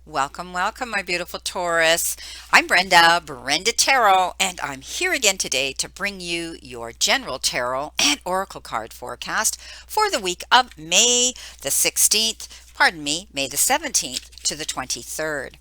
Welcome, welcome, my beautiful Taurus. I'm Brenda Tarot, and I'm here again today to bring you your general tarot and oracle card forecast for the week of May the 16th, May the 17th to the 23rd.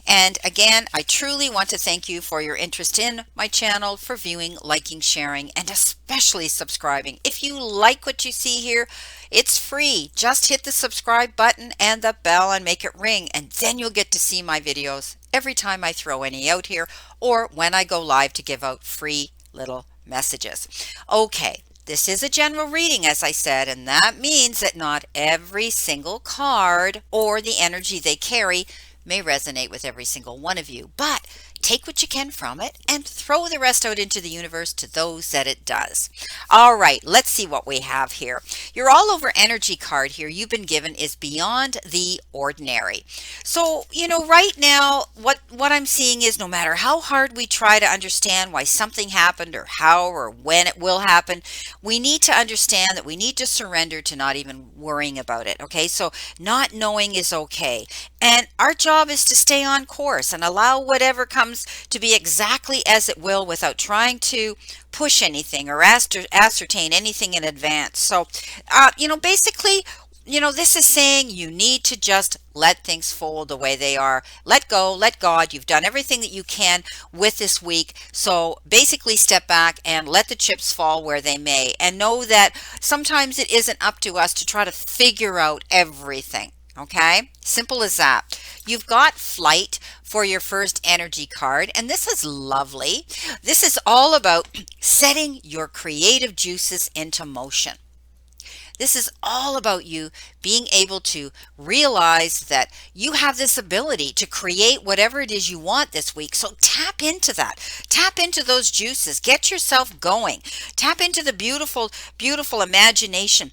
And again, I truly want to thank you for your interest in my channel, for viewing, liking, sharing, and especially subscribing. If you like what you see here, it's free. Just hit the subscribe button and the bell and make it ring, and then you'll get to see my videos every time I throw any out here or when I go live to give out free little messages. Okay, this is a general reading, as I said, and that means that not every single card or the energy they carry may resonate with every single one of you, but take what you can from it and throw the rest out into the universe to those that it does. All right, let's see what we have here. Your all over energy card here you've been given is beyond the ordinary. So, right now what I'm seeing is no matter how hard we try to understand why something happened or how or when it will happen, we need to understand that we need to surrender to not even worrying about it. Okay? So, not knowing is okay. And our job is to stay on course and allow whatever comes to be exactly as it will without trying to push anything or ascertain anything in advance. So, basically, this is saying you need to just let things fold the way they are. Let go, let God. You've done everything that you can with this week. So basically step back and let the chips fall where they may. And know that sometimes it isn't up to us to try to figure out everything. Okay? Simple as that. You've got flight for your first energy card, and this is lovely. This is all about setting your creative juices into motion. This is all about you being able to realize that you have this ability to create whatever it is you want this week. So tap into that. Tap into those juices. Get yourself going. Tap into the beautiful, beautiful imagination,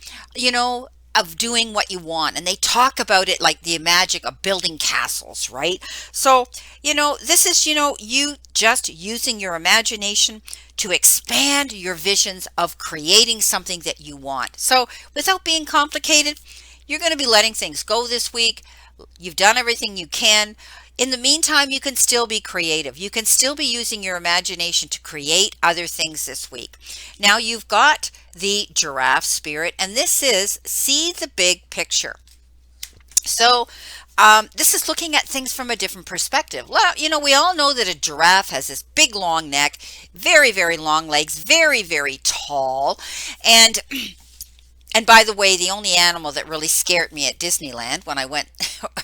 of doing what you want. And they talk about it like the magic of building castles, right? So, this is, you just using your imagination to expand your visions of creating something that you want. So, without being complicated, you're going to be letting things go this week. You've done everything you can. In the meantime, you can still be creative. You can still be using your imagination to create other things this week. Now you've got the giraffe spirit, and this is see the big picture. So, this is looking at things from a different perspective. Well, we all know that a giraffe has this big long neck, very, very long legs, very, very tall, and and by the way, the only animal that really scared me at Disneyland when I went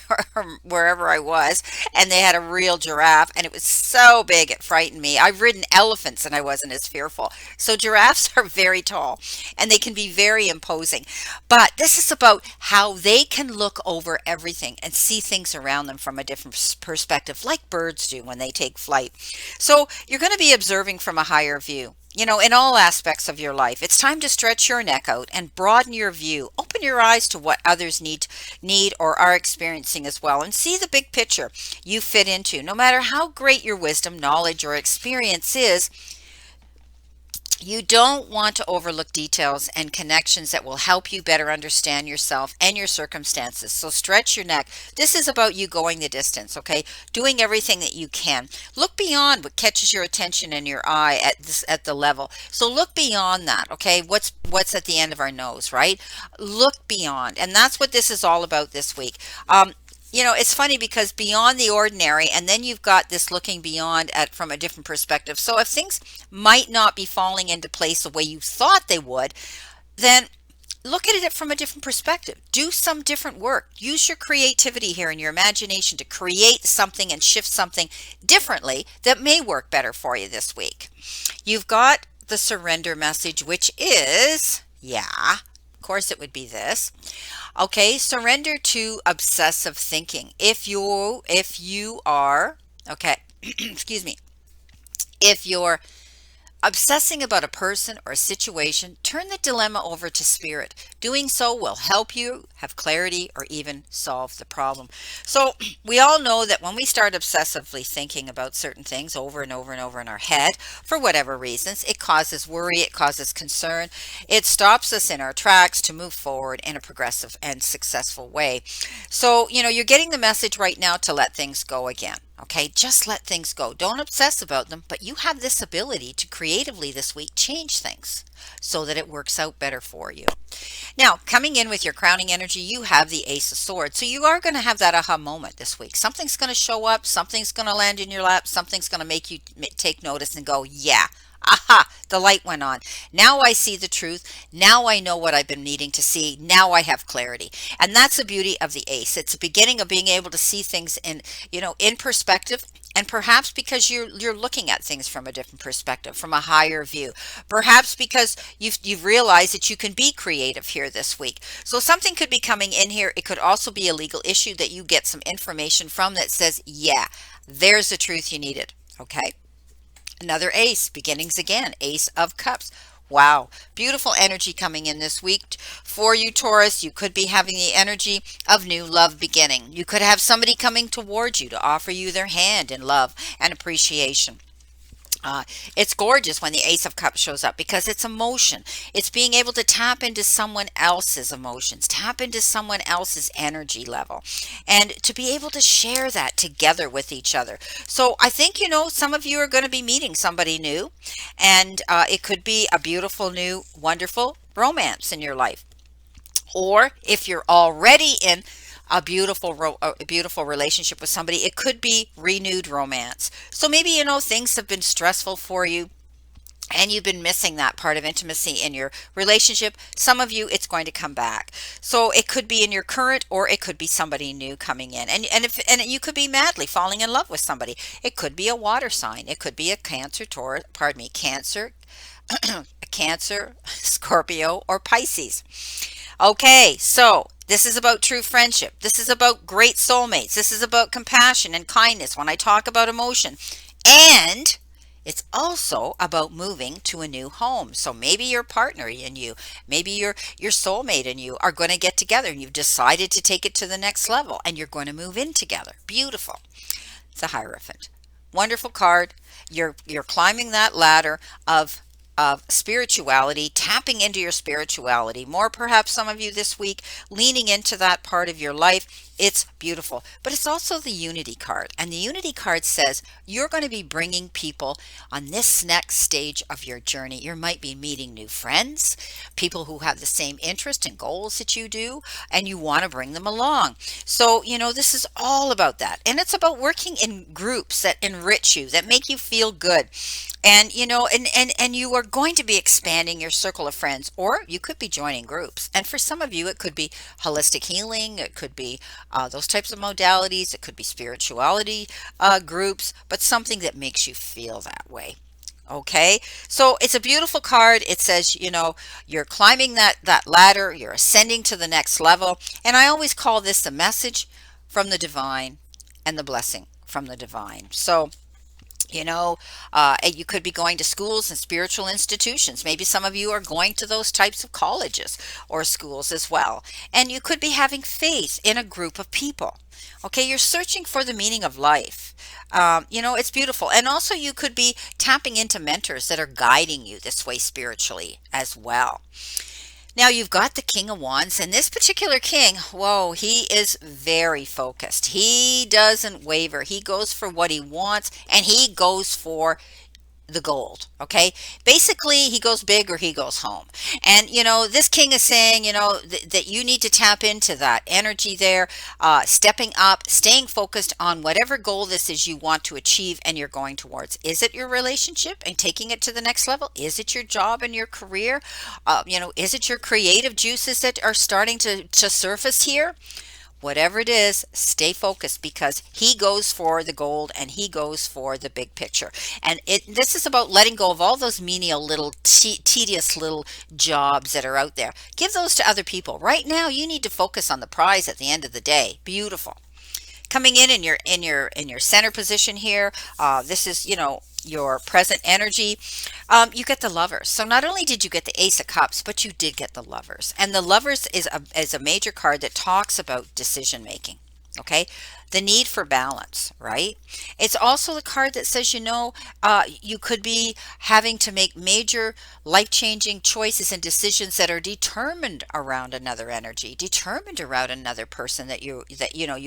or wherever I was, and they had a real giraffe, and it was so big it frightened me. I've ridden elephants and I wasn't as fearful. So giraffes are very tall and they can be very imposing. But this is about how they can look over everything and see things around them from a different perspective, like birds do when they take flight. So you're going to be observing from a higher view. In all aspects of your life, it's time to stretch your neck out and broaden your view. Open your eyes to what others need or are experiencing as well, and see the big picture you fit into. No matter how great your wisdom, knowledge, or experience is, you don't want to overlook details and connections that will help you better understand yourself and your circumstances. So stretch your neck. This is about you going the distance, okay? Doing everything that you can. Look beyond what catches your attention and your eye at the level. So look beyond that, okay? What's at the end of our nose, right? Look beyond. And that's what this is all about this week. It's funny because beyond the ordinary, and then you've got this looking beyond at from a different perspective. So if things might not be falling into place the way you thought they would, then look at it from a different perspective. Do some different work. Use your creativity here and your imagination to create something and shift something differently that may work better for you this week. You've got the surrender message, which is, yeah, of course it would be this. Okay, surrender to obsessive thinking. If you are, okay, excuse me, if you're Obsessing about a person or a situation, turn the dilemma over to spirit. Doing so will help you have clarity or even solve the problem. So, we all know that when we start obsessively thinking about certain things over and over and over in our head, for whatever reasons, it causes worry, it causes concern, it stops us in our tracks to move forward in a progressive and successful way. So, you're getting the message right now to let things go again. Okay, just let things go. Don't obsess about them, but you have this ability to creatively this week change things so that it works out better for you. Now, coming in with your crowning energy, you have the Ace of Swords. So you are going to have that aha moment this week. Something's going to show up, something's going to land in your lap, something's going to make you take notice and go, yeah. Aha, the light went on. Now I see the truth. Now I know what I've been needing to see. Now I have clarity. And that's the beauty of the ace. It's the beginning of being able to see things in perspective. And perhaps because you're looking at things from a different perspective, from a higher view. Perhaps because you've realized that you can be creative here this week. So something could be coming in here. It could also be a legal issue that you get some information from that says, yeah, there's the truth you needed. Okay. Another ace, beginnings again, Ace of Cups. Wow, beautiful energy coming in this week for you, Taurus. You could be having the energy of new love beginning. You could have somebody coming towards you to offer you their hand in love and appreciation. It's gorgeous when the Ace of Cups shows up because it's emotion. It's being able to tap into someone else's emotions, tap into someone else's energy level, and to be able to share that together with each other. So I think, some of you are going to be meeting somebody new, and it could be a beautiful, new, wonderful romance in your life. Or if you're already in a beautiful relationship with somebody, it could be renewed romance. So maybe things have been stressful for you and you've been missing that part of intimacy in your relationship. Some of you, it's going to come back. So it could be in your current, or it could be somebody new coming in, and you could be madly falling in love with somebody. It could be a water sign. It could be a Cancer, Cancer, Scorpio, or Pisces. Okay, so this is about true friendship. This is about great soulmates. This is about compassion and kindness when I talk about emotion. And it's also about moving to a new home. So maybe your partner and you, maybe your soulmate and you are going to get together and you've decided to take it to the next level and you're going to move in together. Beautiful. It's a Hierophant. Wonderful card. You're climbing that ladder of spirituality, tapping into your spirituality more, perhaps some of you this week leaning into that part of your life. It's beautiful, but it's also the Unity card, and the Unity card says you're going to be bringing people on this next stage of your journey. You might be meeting new friends, people who have the same interest and goals that you do, and you want to bring them along. So this is all about that, and it's about working in groups that enrich you, that make you feel good. And and you are going to be expanding your circle of friends, or you could be joining groups. And for some of you, it could be holistic healing, it could be those types of modalities, it could be spirituality groups, but something that makes you feel that way. Okay, so it's a beautiful card. It says, you're climbing that ladder, you're ascending to the next level. And I always call this the message from the divine and the blessing from the divine. So you could be going to schools and spiritual institutions. Maybe some of you are going to those types of colleges or schools as well. And you could be having faith in a group of people. Okay, you're searching for the meaning of life. It's beautiful. And also you could be tapping into mentors that are guiding you this way spiritually as well. Now you've got the King of Wands, and this particular king, whoa, he is very focused. He doesn't waver. He goes for what he wants, and he goes for the gold. Okay, basically he goes big or he goes home. And this king is saying that you need to tap into that energy there, stepping up, staying focused on whatever goal this is you want to achieve and you're going towards. Is it your relationship and taking it to the next level? Is it your job and your career? Is it your creative juices that are starting to surface here? Whatever it is, stay focused, because he goes for the gold and he goes for the big picture. And this is about letting go of all those menial little tedious little jobs that are out there. Give those to other people. Right now, you need to focus on the prize at the end of the day. Beautiful. Coming in your center position here, this is your present energy, you get the lovers. So not only did you get the Ace of Cups, but you did get the lovers. And the lovers is a major card that talks about decision making. Okay, the need for balance, right? It's also the card that says, you could be having to make major life-changing choices and decisions that are determined around another energy, determined around another person that you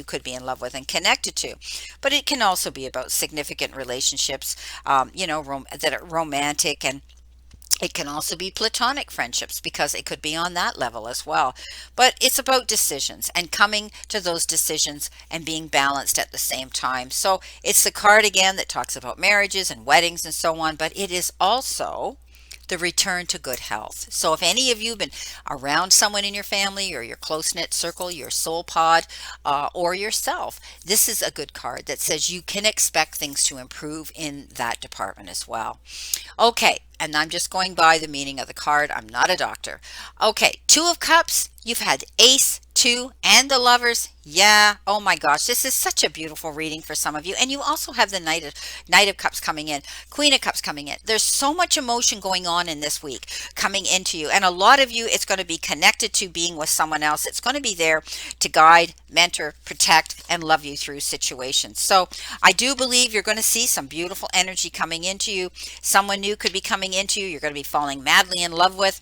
could be in love with and connected to. But it can also be about significant relationships, that are romantic, and it can also be platonic friendships because it could be on that level as well. But it's about decisions and coming to those decisions and being balanced at the same time. So it's the card again that talks about marriages and weddings and so on, but it is also the return to good health. So if any of you have been around someone in your family or your close-knit circle, your soul pod, or yourself, this is a good card that says you can expect things to improve in that department as well. Okay, and I'm just going by the meaning of the card. I'm not a doctor. Okay, Two of Cups, you've had Ace, Two, and the Lovers. Yeah, oh my gosh, this is such a beautiful reading for some of you. And you also have the Knight of Cups coming in, Queen of Cups coming in. There's so much emotion going on in this week coming into you. And a lot of you, it's going to be connected to being with someone else. It's going to be there to guide, mentor, protect, and love you through situations. So I do believe you're going to see some beautiful energy coming into you. Someone new could be coming into you. You're going to be falling madly in love with.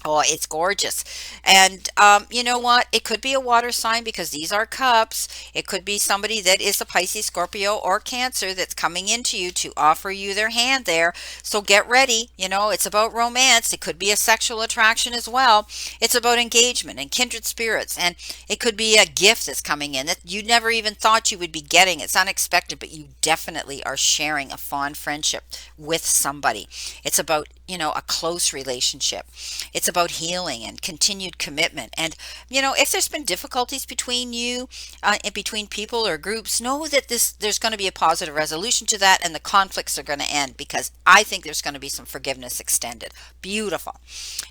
Oh, it's gorgeous. And you know what? It could be a water sign because these are cups. It could be somebody that is a Pisces, Scorpio, or Cancer that's coming into you to offer you their hand there. So get ready. It's about romance. It could be a sexual attraction as well. It's about engagement and kindred spirits. And it could be a gift that's coming in that you never even thought you would be getting. It's unexpected, but you definitely are sharing a fond friendship with somebody. It's about, a close relationship. It's about healing and continued commitment. And, if there's been difficulties between you and between people or groups, know that there's going to be a positive resolution to that and the conflicts are going to end because I think there's going to be some forgiveness extended. Beautiful.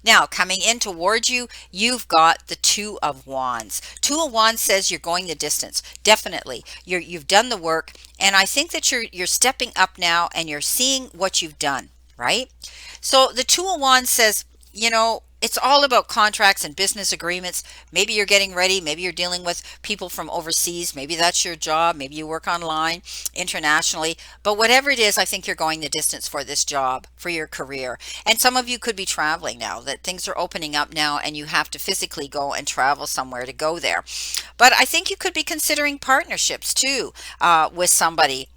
Now, coming in towards you, you've got the Two of Wands. Two of Wands says you're going the distance. Definitely. You've done the work. And I think that you're stepping up now and you're seeing what you've done, right? So the Two of Wands says, it's all about contracts and business agreements. Maybe you're getting ready. Maybe you're dealing with people from overseas. Maybe that's your job. Maybe you work online, internationally. But whatever it is, I think you're going the distance for this job, for your career. And some of you could be traveling now, that things are opening up now and you have to physically go and travel somewhere to go there. But I think you could be considering partnerships too, with somebody.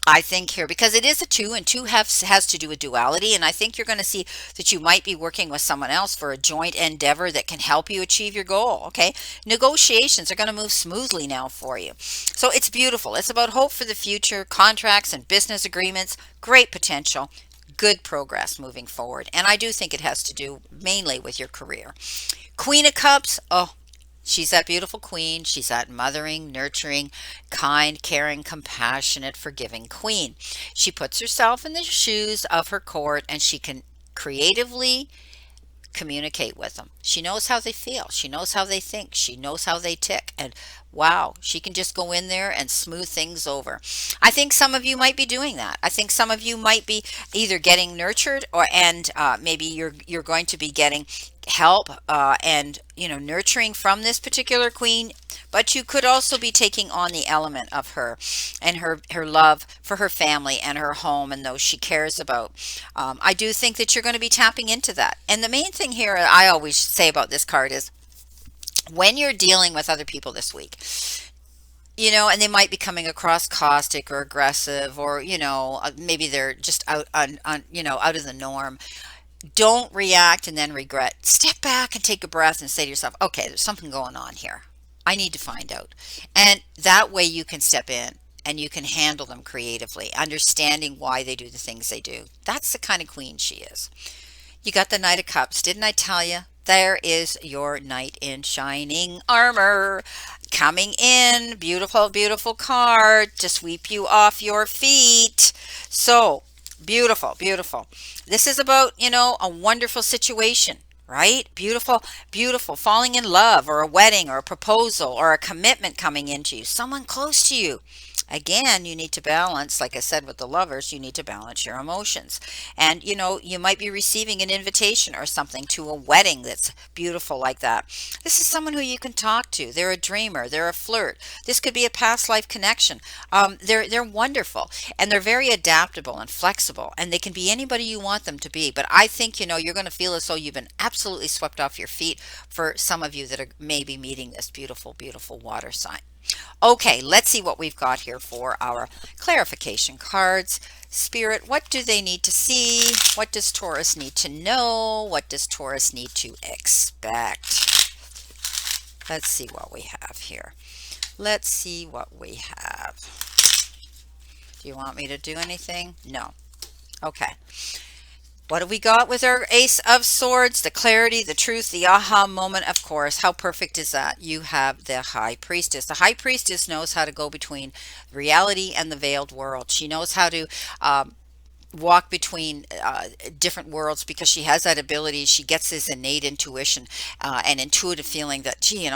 I think here, because it is a two, and two has to do with duality, and I think you're going to see that you might be working with someone else for a joint endeavor that can help you achieve your goal. Okay, negotiations are going to move smoothly now for you, so it's beautiful. It's about hope for the future, contracts and business agreements, great potential, good progress moving forward, and I do think it has to do mainly with your career. Queen of Cups, oh, she's that beautiful queen. She's that mothering, nurturing, kind, caring, compassionate, forgiving queen. She puts herself in the shoes of her court and she can creatively communicate with them. She knows how they feel. She knows how they think. She knows how they tick. And wow, she can just go in there and smooth things over. I think some of you might be doing that. I think some of you might be either getting nurtured or maybe you're going to be getting help and nurturing from this particular queen, but you could also be taking on the element of her and her love for her family and her home and those she cares about. I do think that you're going to be tapping into that. And the main thing here I always say about this card is when you're dealing with other people this week, and they might be coming across caustic or aggressive, or maybe they're just out of the norm. Don't react and then regret. Step back and take a breath and say to yourself, okay, there's something going on here. I need to find out. And that way you can step in and you can handle them creatively, understanding why they do the things they do. That's the kind of queen she is. You got the Knight of Cups. Didn't I tell you? There is your knight in shining armor coming in. Beautiful, beautiful card to sweep you off your feet. So beautiful, beautiful. This is about, a wonderful situation, right? Beautiful, beautiful. Falling in love, or a wedding, or a proposal, or a commitment coming into you, someone close to you. Again, you need to balance, like I said with the lovers, you need to balance your emotions. And you might be receiving an invitation or something to a wedding that's beautiful like that. This is someone who you can talk to. They're a dreamer, they're a flirt. This could be a past life connection. They're wonderful, and they're very adaptable and flexible, and they can be anybody you want them to be. But I think you're going to feel as though you've been absolutely swept off your feet for some of you that are maybe meeting this beautiful, beautiful water sign. Okay, let's see what we've got here for our clarification cards. Spirit, what do they need to see? What does Taurus need to know? What does Taurus need to expect? Let's see what we have here. Let's see what we have. Do you want me to do anything? No. Okay. What have we got with our Ace of Swords? The clarity, the truth, the aha moment, of course. How perfect is that? You have the High Priestess. The High Priestess knows how to go between reality and the veiled world. She knows how to walk between different worlds because she has that ability. She gets this innate intuition and intuitive feeling that, gee,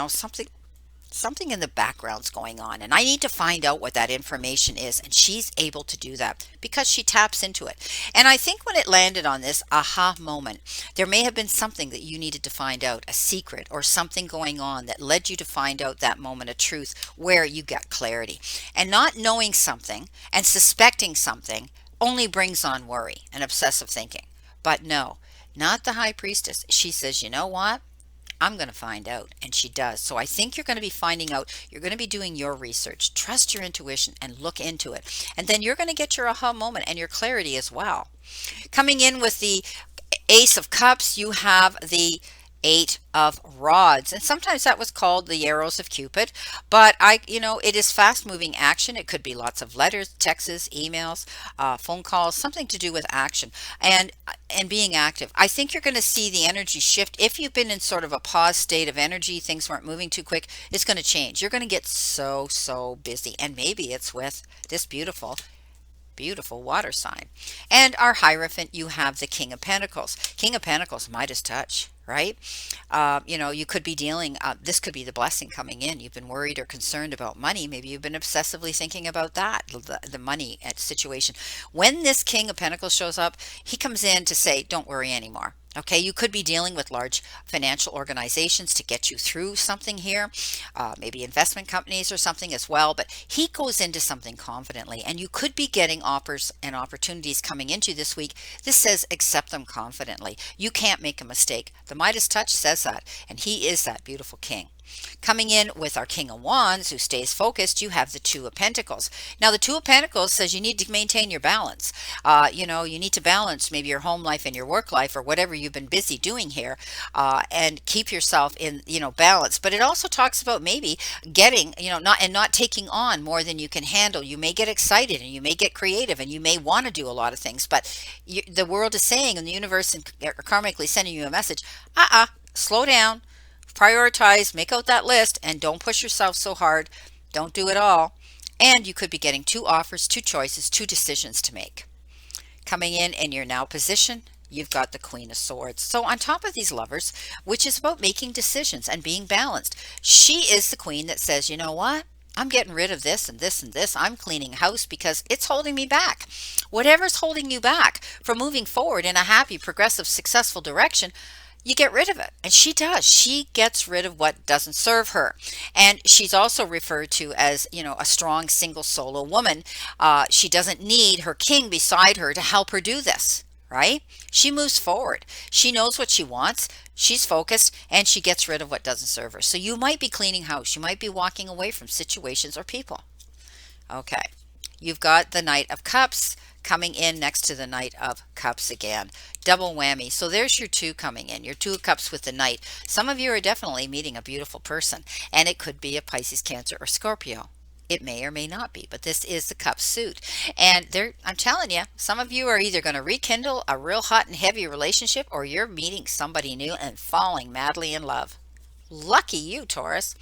something in the background's going on, and I need to find out what that information is. And she's able to do that because she taps into it. And I think when it landed on this aha moment, there may have been something that you needed to find out, a secret or something going on that led you to find out that moment of truth where you got clarity. And not knowing something and suspecting something only brings on worry and obsessive thinking. But no, not the High Priestess. She says, you know what? I'm going to find out. And she does. So I think you're going to be finding out. You're going to be doing your research. Trust your intuition and look into it. And then you're going to get your aha moment and your clarity as well. Coming in with the Ace of Cups, you have the Eight of Rods, and sometimes that was called the arrows of Cupid. But it is fast moving action. It could be lots of letters, texts, emails, phone calls, something to do with action and being active. I think you're going to see the energy shift. If you've been in sort of a pause state of energy, things weren't moving too quick, it's going to change. You're going to get so busy, and maybe it's with this beautiful water sign. And our Hierophant, you have the King of Pentacles. King of Pentacles, Midas touch, right? You could be dealing, this could be the blessing coming in. You've been worried or concerned about money. Maybe you've been obsessively thinking about that, the money situation. When this King of Pentacles shows up, he comes in to say, don't worry anymore. Okay, you could be dealing with large financial organizations to get you through something here, maybe investment companies or something as well. But he goes into something confidently, and you could be getting offers and opportunities coming into this week. This says accept them confidently. You can't make a mistake. The Midas touch says that, and he is that beautiful king. Coming in with our King of Wands, who stays focused, you have the Two of Pentacles. Now, the Two of Pentacles says you need to maintain your balance. You need to balance maybe your home life and your work life, or whatever you've been busy doing here, and keep yourself in, balance. But it also talks about maybe getting, not taking on more than you can handle. You may get excited and you may get creative and you may want to do a lot of things, but the world is saying, and the universe are karmically sending you a message, slow down. Prioritize, make out that list, and don't push yourself so hard. Don't do it all. And you could be getting two offers, two choices, two decisions to make. Coming in your now position, you've got the Queen of Swords. So on top of these lovers, which is about making decisions and being balanced, she is the queen that says, you know what? I'm getting rid of this and this and this. I'm cleaning house because it's holding me back. Whatever's holding you back from moving forward in a happy, progressive, successful direction, you get rid of it. And she does. She gets rid of what doesn't serve her. And she's also referred to as, a strong single solo woman. She doesn't need her king beside her to help her do this, right? She moves forward. She knows what she wants. She's focused, and she gets rid of what doesn't serve her. So you might be cleaning house. You might be walking away from situations or people. Okay. You've got the Knight of Cups coming in next to the Knight of Cups again. Double whammy. So there's your two coming in, your Two of Cups with the Knight. Some of you are definitely meeting a beautiful person, and it could be a Pisces, Cancer, or Scorpio. It may or may not be, but this is the cup suit. And I'm telling you, some of you are either going to rekindle a real hot and heavy relationship, or you're meeting somebody new and falling madly in love. Lucky you, Taurus.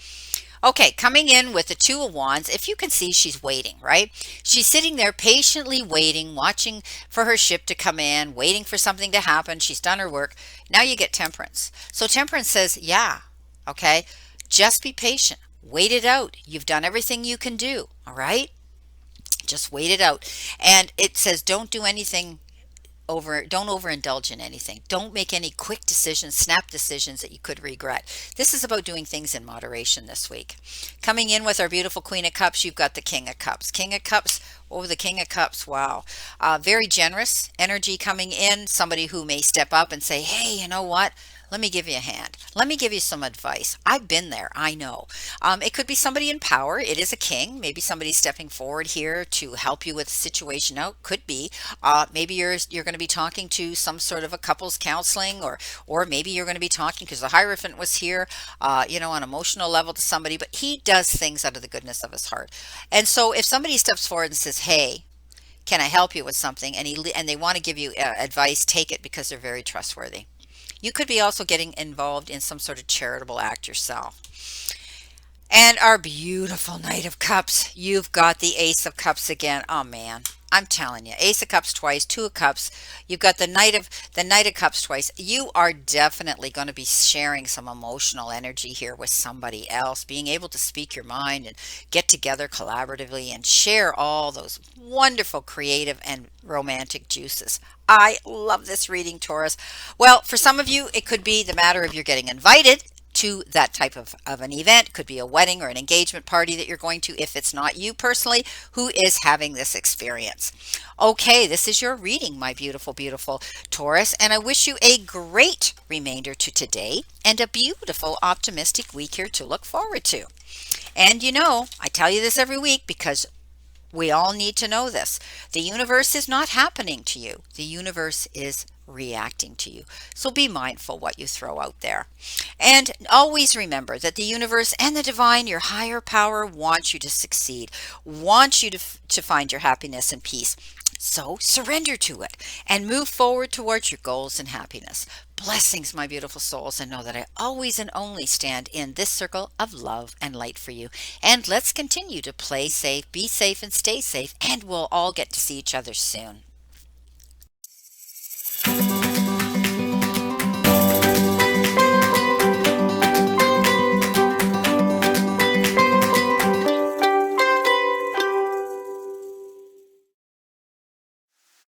Okay, coming in with the Two of Wands, if you can see, she's waiting, right? She's sitting there patiently waiting, watching for her ship to come in, waiting for something to happen. She's done her work. Now you get Temperance. So Temperance says, yeah, okay, just be patient. Wait it out. You've done everything you can do, all right? Just wait it out. And it says, don't overindulge in anything. Don't make any quick decisions, snap decisions that you could regret. This is about doing things in moderation this week. Coming in with our beautiful Queen of Cups, you've got the King of Cups. King of Cups, oh, the King of Cups, wow. Very generous energy coming in. Somebody who may step up and say, hey, you know what? Let me give you a hand. Let me give you some advice. I've been there. I know. It could be somebody in power. It is a king. Maybe somebody's stepping forward here to help you with the situation out. Could be. Maybe you're going to be talking to some sort of a couples counseling, or maybe you're going to be talking because the Hierophant was here, on emotional level to somebody. But he does things out of the goodness of his heart. And so if somebody steps forward and says, "Hey, can I help you with something?" and they want to give you advice, take it because they're very trustworthy. You could be also getting involved in some sort of charitable act yourself. And our beautiful Knight of Cups. You've got the Ace of Cups again. Oh man, I'm telling you, Ace of Cups twice, Two of Cups. You've got the Knight of Cups twice. You are definitely going to be sharing some emotional energy here with somebody else, being able to speak your mind and get together collaboratively and share all those wonderful creative and romantic juices. I love this reading, Taurus. Well, for some of you, it could be the matter of you're getting invited to that type of an event. Could be a wedding or an engagement party that you're going to, if it's not you personally who is having this experience. Okay, this is your reading, my beautiful, beautiful Taurus, and I wish you a great remainder to today and a beautiful, optimistic week here to look forward to. And I tell you this every week because we all need to know this. The universe is not happening to you. The universe is reacting to you. So be mindful what you throw out there. And always remember that the universe and the divine, your higher power, wants you to succeed, wants you to find your happiness and peace. So surrender to it and move forward towards your goals and happiness. Blessings, my beautiful souls, and know that I always and only stand in this circle of love and light for you. And let's continue to play safe, be safe, and stay safe, and we'll all get to see each other soon.